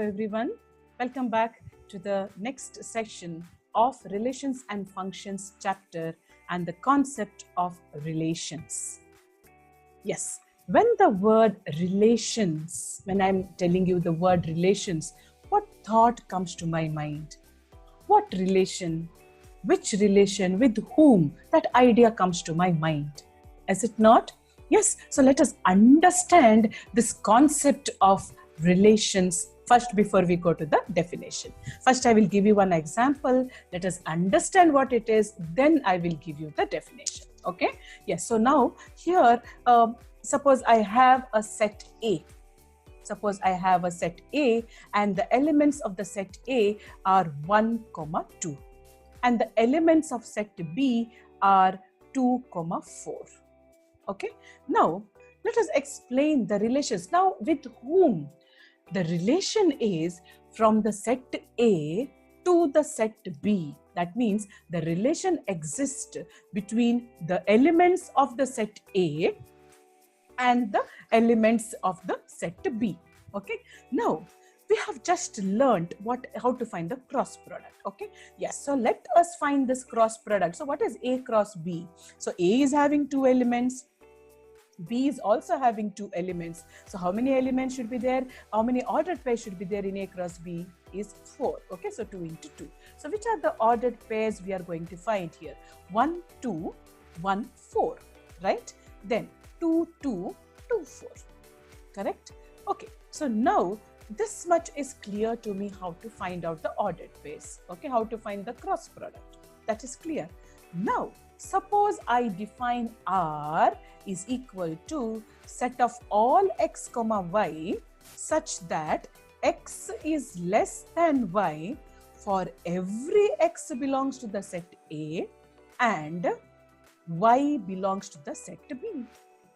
everyone. Welcome back to the next section of Relations and Functions chapter and the concept of relations. Yes, when the word relations, when I'm telling you the word relations, what thought comes to my mind? What relation? Which relation? With whom? That idea comes to my mind. Is it not? Yes, so let us understand this concept of relations first before we go to the definition. First, I will give you one example. Let us understand what it is. Then I will give you the definition. Okay? Yes, so now here, suppose I have a set A. Suppose I have a set A and the elements of the set A are 1, 2. And the elements of set B are 2, 4. Okay, now let us explain the relations. Now, with whom? The relation is from the set A to the set B. That means the relation exists between the elements of the set A and the elements of the set B. Okay, now we have just learned how to find the cross product. Okay, yes, so let us find this cross product. So what is A cross B? So A is having 2 elements, B is also having 2 elements. So how many elements should be there? How many ordered pairs should be there in A cross B? Is 4. Okay, so 2 into 2. So which are the ordered pairs we are going to find here? 1, 2, 1, 4, right? Then 2, 2, 2, 4, correct? Okay, so now this much is clear to me how to find out the ordered pairs. Okay, how to find the cross product. That is clear. Now, suppose I define R is equal to set of all x, y such that x is less than y for every x belongs to the set A and y belongs to the set B.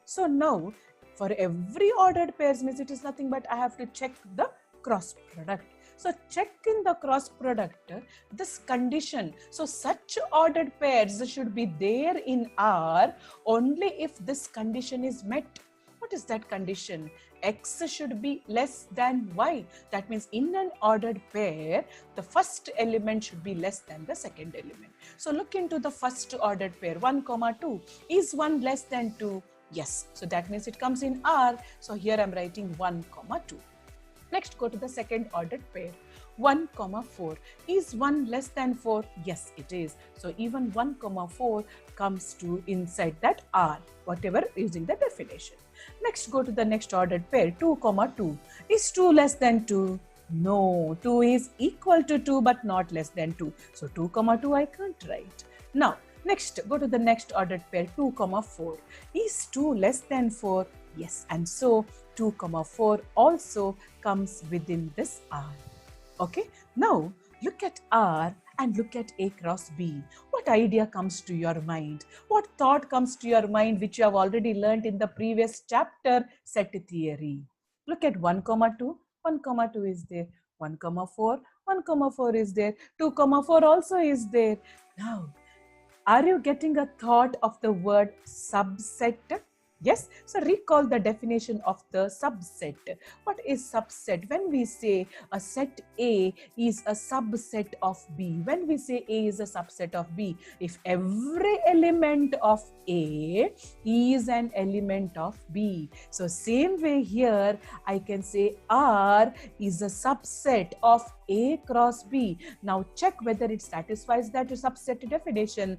So now, for every ordered pairs means it is nothing but I have to check the cross product. So check in the cross product, this condition. So such ordered pairs should be there in R only if this condition is met. What is that condition? X should be less than Y. That means in an ordered pair, the first element should be less than the second element. So look into the first ordered pair, 1, 2. Is 1 less than 2? Yes. So that means it comes in R. So here I'm writing 1, 2. Next, go to the second ordered pair. 1, 4. Is 1 less than 4? Yes, it is. So even 1, 4 comes to inside that R, whatever using the definition. Next, go to the next ordered pair. 2, 2. Is 2 less than 2? No, 2 is equal to 2 but not less than 2. So 2, 2 I can't write. Now, next, go to the next ordered pair, 2, 4. Is 2 less than 4? Yes, and so 2, 4 also comes within this R. Okay, now look at R and look at A cross B. What idea comes to your mind? What thought comes to your mind which you have already learned in the previous chapter, set theory? Look at 1, 2. 1, 2 is there. 1, 4. 1, 4 is there. 2, 4 also is there. Now, are you getting a thought of the word subset? Yes, so recall the definition of the subset. What is subset? When we say a set A is a subset of B, when we say A is a subset of B, if every element of A is an element of B. So same way here, I can say R is a subset of A cross B. Now check whether it satisfies that subset definition.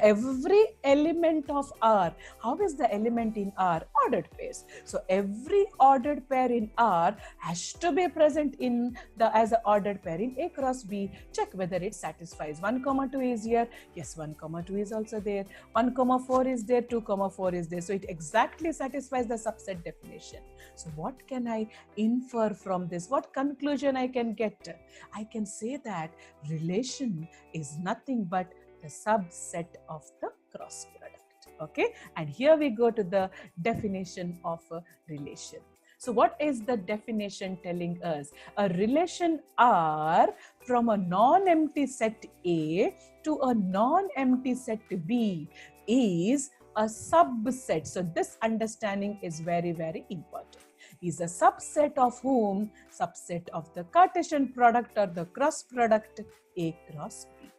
Every element of R, how is the element in R? Ordered pairs. So every ordered pair in R has to be present in as an ordered pair in A cross B. Check whether it satisfies. 1, 2 is here. Yes, 1, 2 is also there. 1, 4 is there. 2, 4 is there. So it exactly satisfies the subset definition. So what can I infer from this? What conclusion I can get? I can say that relation is nothing but the subset of the cross product. Okay, and here we go to the definition of a relation. So what is the definition telling us? A relation R from a non-empty set A to a non-empty set B is a subset. So this understanding is very, very important. Is a subset of whom? Subset of the Cartesian product or the cross product A cross B.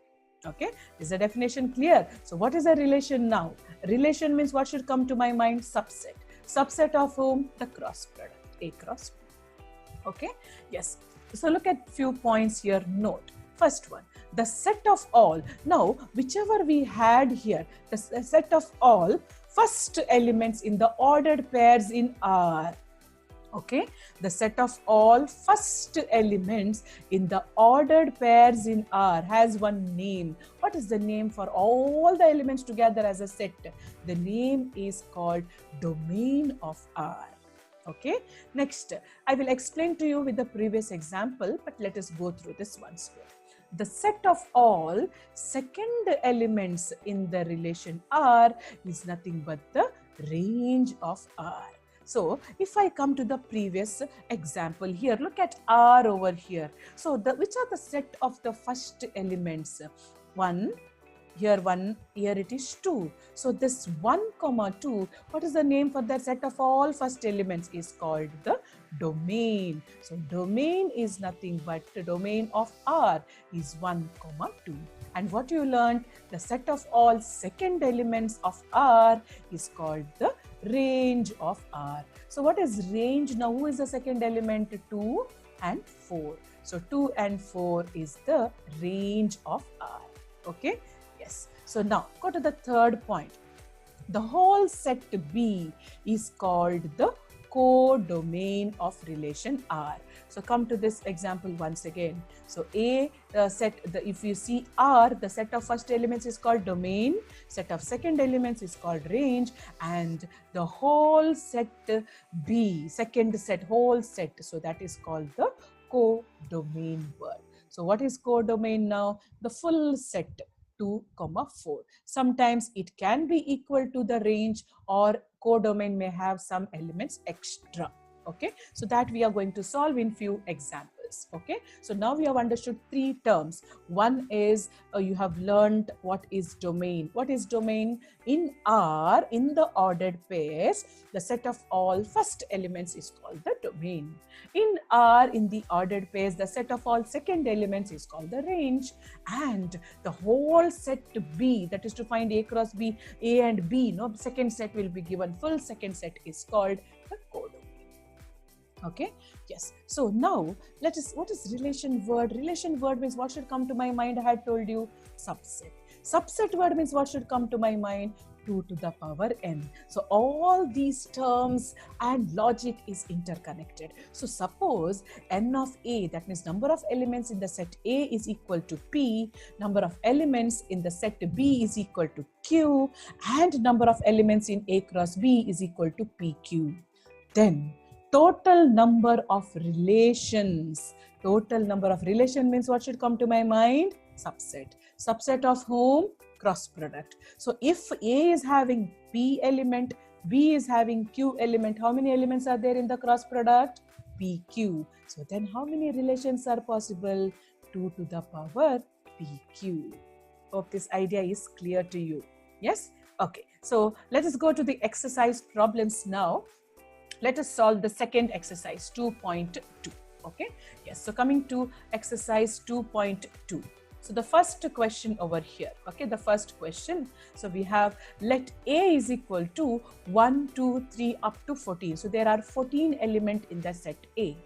Okay, is the definition clear? So what is a relation now? Relation means what should come to my mind? Subset. Subset of whom? The cross product A cross B. Okay, yes. So look at few points here. Note. First one, the set of all. Now, whichever we had here, the set of all first elements in the ordered pairs in R. Okay, the set of all first elements in the ordered pairs in R has one name. What is the name for all the elements together as a set? The name is called domain of R. Okay, next I will explain to you with the previous example, but let us go through this once more. The set of all second elements in the relation R is nothing but the range of R. So if I come to the previous example here, look at R over here. So which are the set of the first elements? 1, here 1, here it is 2. So this 1, 2, what is the name for that set of all first elements? Is called the domain. So domain is nothing but the domain of R is 1, 2. And what you learned, the set of all second elements of R is called the range of R. So what is range now? Who is the second element? 2 and 4. So 2 and 4 is the range of R. Okay. Yes. So now go to the third point. The whole set B is called the codomain of relation R. So come to this example once again. So if you see R, the set of first elements is called domain, set of second elements is called range, and the whole set B, second set, whole set, so that is called the codomain word. So what is codomain now? The full set 2, 4. Sometimes it can be equal to the range, or codomain may have some elements extra. Okay, so that we are going to solve in few examples. Okay, so now we have understood 3 terms. One is you have learned what is domain. What is domain? In R, in the ordered pairs, the set of all first elements is called the domain. In R, in the ordered pairs, the set of all second elements is called the range, and the whole set B, that is to find A cross B, A and B, no, second set will be given, full second set is called the codomain. Okay, yes. So now what is relation word? Relation word means what should come to my mind? I had told you subset. Subset word means what should come to my mind? 2 to the power n. So all these terms and logic is interconnected. So suppose n of A, that means number of elements in the set A is equal to P, number of elements in the set B is equal to Q, and number of elements in A cross B is equal to PQ. Then total number of relations. Total number of relation means what should come to my mind? Subset. Subset of whom? Cross product. So if A is having P element, B is having Q element, how many elements are there in the cross product? PQ. So then how many relations are possible? 2 to the power PQ. Hope this idea is clear to you. Yes? Okay. So let us go to the exercise problems now. Let us solve the second exercise, 2.2. Okay. Yes. So coming to exercise 2.2. So the first question over here, okay, the first question. So we have let A is equal to 1, 2, 3 up to 14. So there are 14 elements in the set A.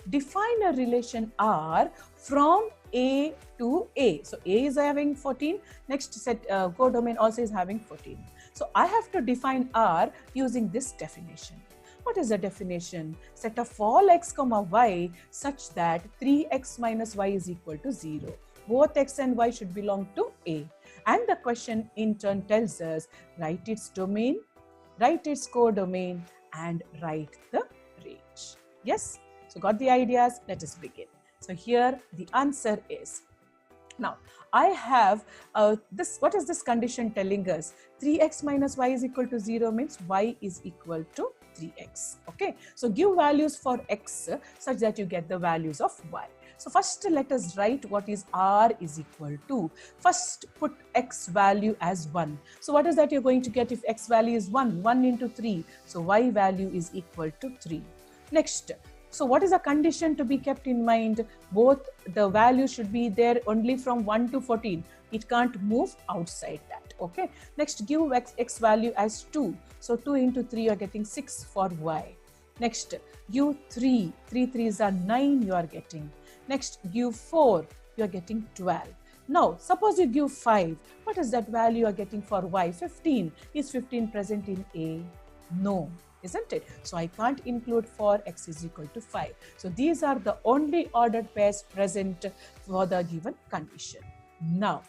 Define a relation R from A to A. So A is having 14. Next set codomain also is having 14. So I have to define R using this definition. What is the definition? Set of all x, y such that 3x minus y is equal to 0. Both x and y should belong to A. And the question in turn tells us write its domain, write its codomain, and write the range. Yes? So got the ideas? Let us begin. So here the answer is, now I have this, what is this condition telling us? 3x minus y is equal to 0 means y is equal to 3x. Okay, so give values for x such that you get the values of y. So first let us write what is r is equal to. First put x value as 1. So what is that you're going to get if x value is 1? 1 into 3. So y value is equal to 3. Next, so what is a condition to be kept in mind? Both the values should be there only from 1 to 14. It can't move outside that. Okay. Next, give x value as 2. So 2 into 3, you are getting 6 for y. Next, give 3. 3 3s are 9 you are getting. Next, give 4. You are getting 12. Now, suppose you give 5. What is that value you are getting for y? 15. Is 15 present in A? No, isn't it? So I can't include for x is equal to 5. So these are the only ordered pairs present for the given condition. Now,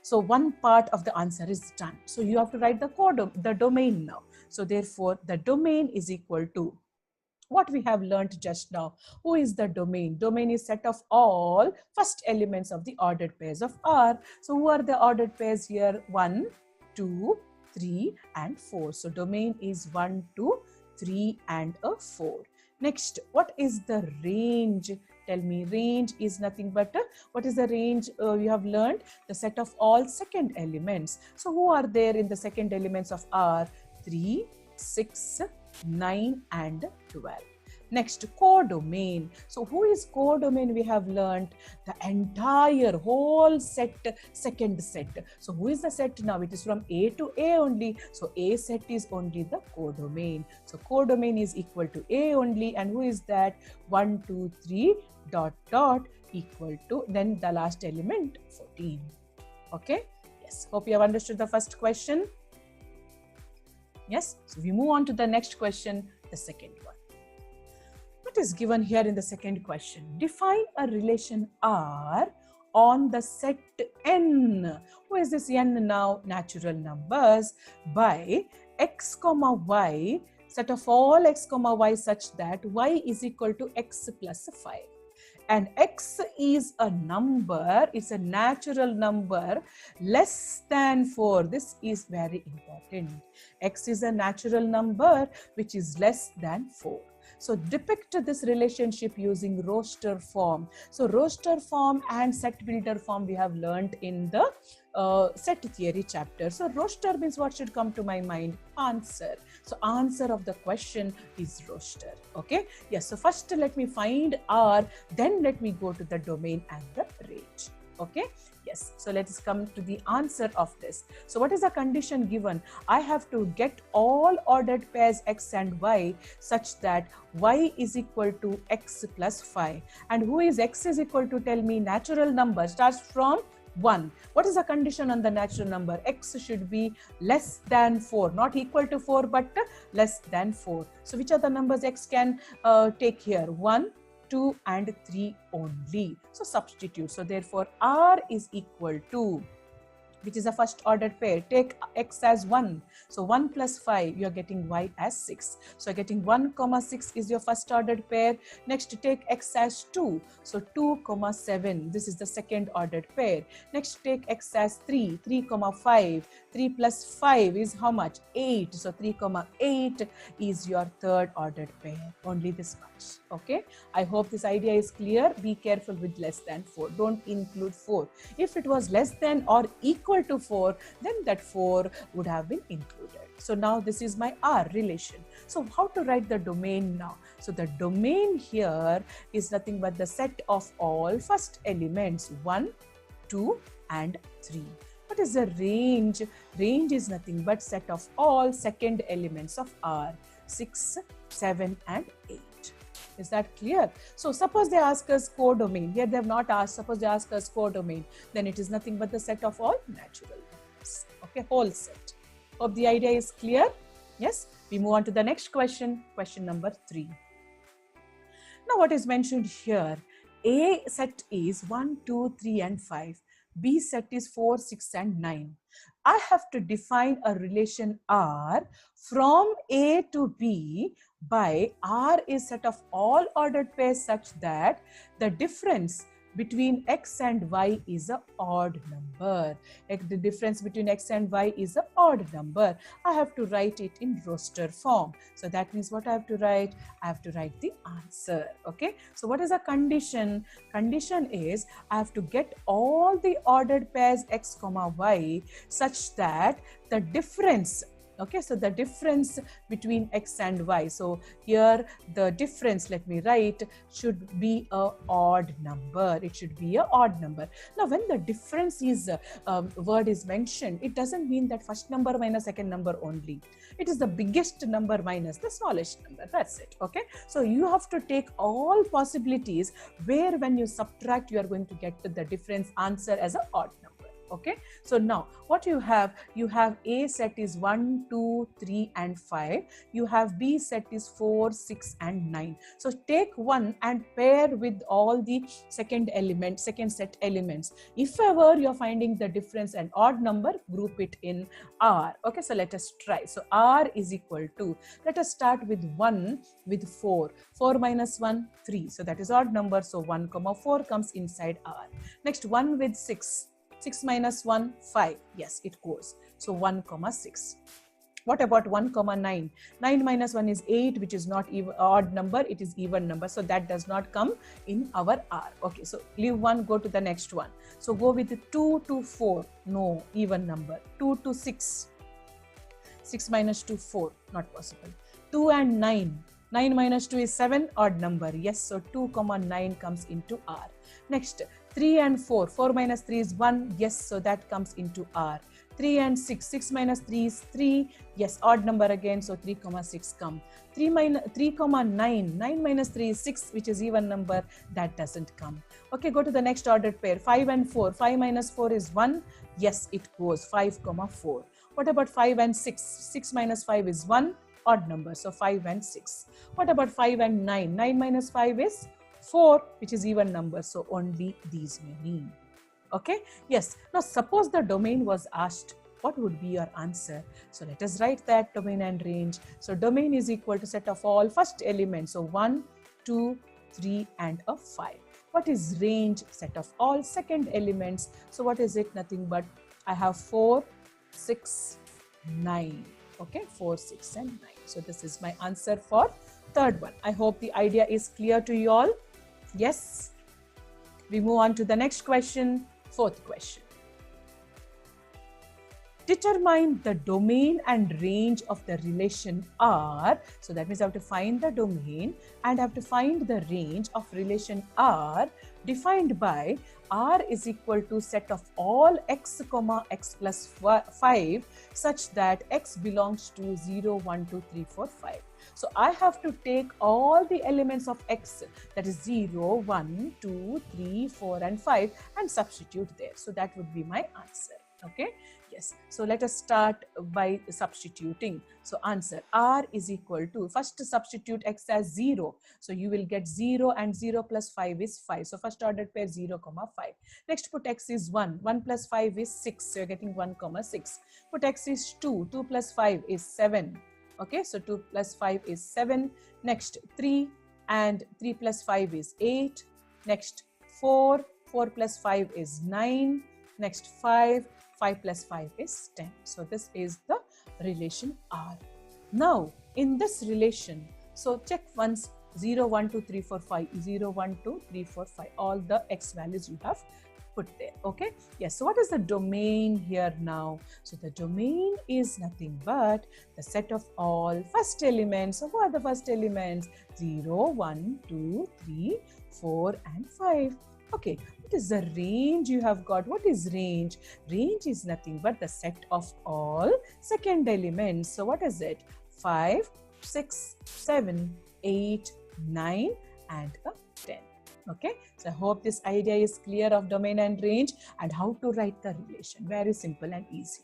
so one part of the answer is done. So you have to write the domain now. So therefore, the domain is equal to what we have learned just now. Who is the domain? Domain is set of all first elements of the ordered pairs of R. So who are the ordered pairs here? 1, 2, 3 and 4. So domain is 1, 2, 3 and a 4. Next, what is the range? Tell me, range is nothing but what is the range you have learned? The set of all second elements. So who are there in the second elements of R? 3, 6, 9 and 12. Next, codomain. So who is codomain? We have learned the entire whole set, second set. So who is the set now? It is from A to A only. So A set is only the codomain. So codomain is equal to A only. And who is that? 1, 2, 3 dot dot equal to, then the last element 14. Okay. Yes. Hope you have understood the first question. Yes. So we move on to the next question, the second one. What is given here in the second question? Define a relation R on the set N. Who is this N now? Natural numbers by x comma y, set of all x comma y such that y is equal to x plus 5. And x is a number, it's a natural number less than 4. This is very important. X is a natural number which is less than 4. So depict this relationship using roster form. So roster form and set builder form we have learned in the set theory chapter. So roster means what should come to my mind? Answer. So answer of the question is roster. Okay. Yes. So first let me find R, then let me go to the domain and the range. Okay. Yes. So let us come to the answer of this. So what is the condition given? I have to get all ordered pairs x and y such that y is equal to x plus 5. And who is x is equal to? Tell me. Natural number starts from 1. What is the condition on the natural number? X should be less than 4, not equal to 4 but less than 4. So which are the numbers x can take here? 1, 2 and 3 only. So substitute. So therefore R is equal to, which is a first ordered pair. Take x as 1. So 1 plus 5, you are getting y as 6. So getting 1 comma 6 is your first ordered pair. Next, take x as 2. So 2 comma 7, this is the second ordered pair. Next, take x as 3. 3 comma 5. 3 plus 5 is how much? 8. So 3 comma 8 is your third ordered pair. Only this much. Okay. I hope this idea is clear. Be careful with less than 4. Don't include 4. If it was less than or equal to 4, then that 4 would have been included. So now this is my R relation. So how to write the domain now? So the domain here is nothing but the set of all first elements 1, 2 and 3. What is the range? Range is nothing but set of all second elements of R 6, 7 and 8. Is that clear? So suppose they ask us codomain. Here they have not asked. Suppose they ask us codomain. Then it is nothing but the set of all natural numbers. Okay, whole set. Hope the idea is clear. Yes. We move on to the next question. Question number 3. Now what is mentioned here? A set is 1, 2, 3 and 5. B set is 4, 6 and 9. I have to define a relation R from A to B by R is set of all ordered pairs such that the difference between x and y is an odd number. The difference between x and y is an odd number. I have to write it in roster form. So that means what I have to write? I have to write the answer. Okay. So what is a condition? Condition is I have to get all the ordered pairs x comma y such that the difference, okay, so the difference between x and y, so here the difference, let me write, should be a odd number. It should be a odd number. Now when the difference is word is mentioned, it doesn't mean that first number minus second number only. It is the biggest number minus the smallest number. That's it. Okay, so you have to take all possibilities where when you subtract you are going to get the difference answer as an odd number. Okay, so now what you have A set is 1, 2, 3 and 5. You have B set is 4, 6 and 9. So take one and pair with all the second set elements. If ever you're finding the difference an odd number, group it in R. Okay, so let us try. So R is equal to, let us start with 1 with 4. 4 minus 1, 3. So that is odd number. So 1 comma 4 comes inside R. Next 1 with 6. 6 minus 1, 5. Yes, it goes. So 1 comma 6. What about 1 comma 9? 9 minus 1 is 8, which is not even odd number. It is even number. So that does not come in our R. Okay, so leave one, go to the next one. So go with 2 to 4. No, even number. 2 to 6. 6 minus 2, 4. Not possible. 2 and 9. 9 minus 2 is 7, odd number. Yes, so 2 comma 9 comes into R. Next, 3 and 4. 4 minus 3 is 1. Yes, so that comes into R. 3 and 6. 6 minus 3 is 3. Yes, odd number again. So 3 comma 6 come. 3 comma 9. 9 minus 3 is 6, which is even number. That doesn't come. Okay, go to the next ordered pair. 5 and 4. 5 minus 4 is 1. Yes, it goes. 5 comma 4. What about 5 and 6? 6 minus 5 is 1. Odd number. So 5 and 6. What about 5 and 9? 9 minus 5 is 4, which is even number. So only these many. Okay. Yes. Now suppose the domain was asked, what would be your answer? So let us write that domain and range. So domain is equal to set of all first elements. So 1, 2, 3 and a 5. What is range? Set of all second elements. So what is it? Nothing but I have 4, 6, 9. Okay, 4, 6 and 9. So this is my answer for third one. I hope the idea is clear to you all. Yes. We move on to the next question, fourth question. Determine the domain and range of the relation R. So that means I have to find the domain and I have to find the range of relation R defined by R is equal to set of all x comma x plus 5 such that x belongs to 0, 1, 2, 3, 4, 5. So I have to take all the elements of x, that is 0, 1, 2, 3, 4 and 5 and substitute there. So that would be my answer. Okay. Yes. So let us start by substituting. So answer R is equal to, first substitute x as 0. So you will get 0 and 0 plus 5 is 5. So first ordered pair 0 comma 5. Next put x is 1. 1 plus 5 is 6. So you're getting 1 comma 6. Put x is 2. 2 plus 5 is 7. Okay. So 2 plus 5 is 7. Next 3 and 3 plus 5 is 8. Next 4. 4 plus 5 is 9. Next 5. 5 plus 5 is 10. So this is the relation R. Now in this relation, so check once 0, 1, 2, 3, 4, 5, 0, 1, 2, 3, 4, 5, all the x values you have put there. Okay. Yes. So what is the domain here now? So the domain is nothing but the set of all first elements. So what are the first elements? 0, 1, 2, 3, 4 and 5. Okay. What is the range you have got? What is range? Range is nothing but the set of all second elements. So what is it? 5, 6, 7, 8, 9 and a 10. Okay. So I hope this idea is clear of domain and range and how to write the relation. Very simple and easy.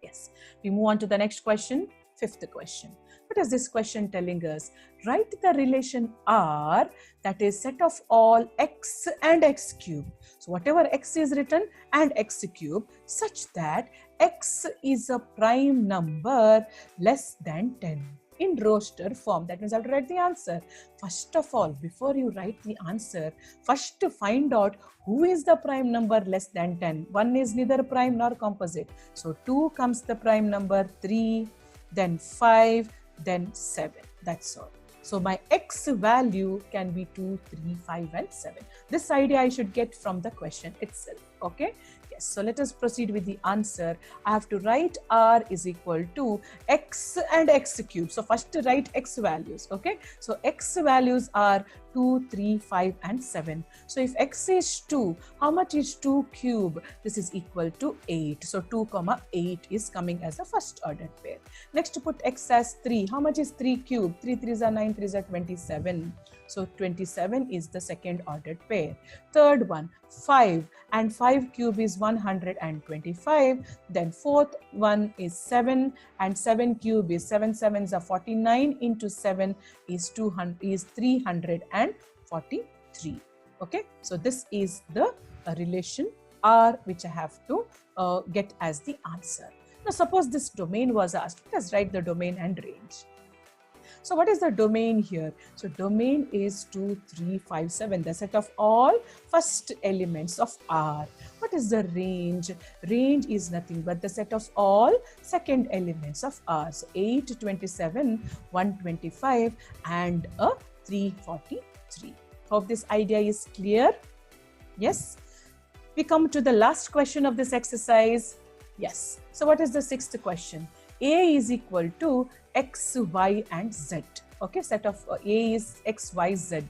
Yes. We move on to the next question. Fifth question. What is this question telling us? Write the relation R, that is set of all x and x cube. So whatever x is written and x cube, such that x is a prime number less than 10. in roster form. That means I have to write the answer. First of all, before you write the answer, first to find out who is the prime number less than 10. 1 is neither prime nor composite. So 2 comes the prime number, 3, then 5, then 7. That's all. So my x value can be 2, 3, 5 and 7. This idea I should get from the question itself. Okay. Yes. So let us proceed with the answer. I have to write r is equal to x and x cube. So first to write x values. Okay. So x values are 2, 3, 5 and 7. So if x is 2, how much is 2 cube? This is equal to 8. So 2, 8 is coming as a first ordered pair. Next to put x as 3. How much is 3 cube? 3 3s are 9, 3s are 27. So 27 is the second ordered pair. Third one, 5 and 5 cube is 125. Then fourth one is 7 and 7 cube is 7 7s are 49 into 7 is 343. Okay, so this is the relation R which I have to get as the answer. Now suppose this domain was asked. Let us write the domain and range. So what is the domain here? So domain is 2, 3, 5, 7, the set of all first elements of R. What is the range? Range is nothing but the set of all second elements of R. So 8, 27, 125 and a 343. Hope this idea is clear. Yes. We come to the last question of this exercise. Yes. So what is the sixth question? A is equal to x, y and z. Okay, set of A is x, y, z.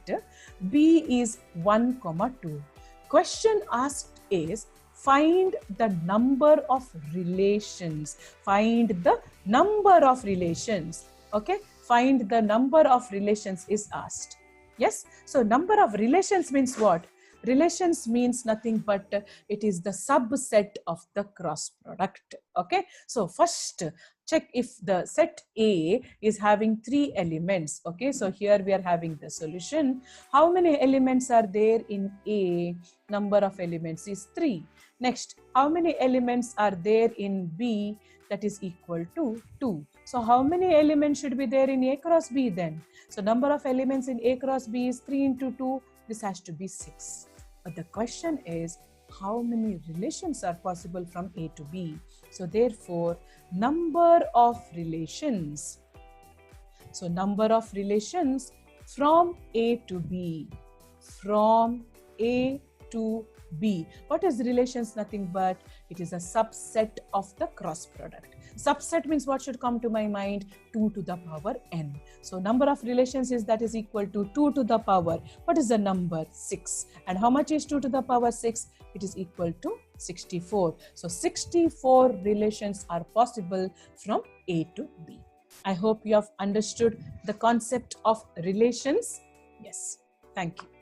B is 1, 2. Question asked is find the number of relations. Find the number of relations. Okay, find the number of relations is asked. Yes, so number of relations means what? Relations means nothing but it is the subset of the cross product. Okay, so first check if the set A is having 3 elements. Okay, so here we are having the solution. How many elements are there in A? Number of elements is 3. Next, how many elements are there in B? That is equal to 2. So how many elements should be there in A cross B then? So number of elements in A cross B is 3 into 2. This has to be 6. But the question is how many relations are possible from A to B? So therefore, number of relations. So number of relations from A to B. From A to B. What is relations? Nothing but it is a subset of the cross product. Subset means what should come to my mind? 2 to the power n. So number of relations is that is equal to 2 to the power. What is the number? 6. And how much is 2 to the power 6? It is equal to 64. So 64 relations are possible from A to B. I hope you have understood the concept of relations. Yes. Thank you.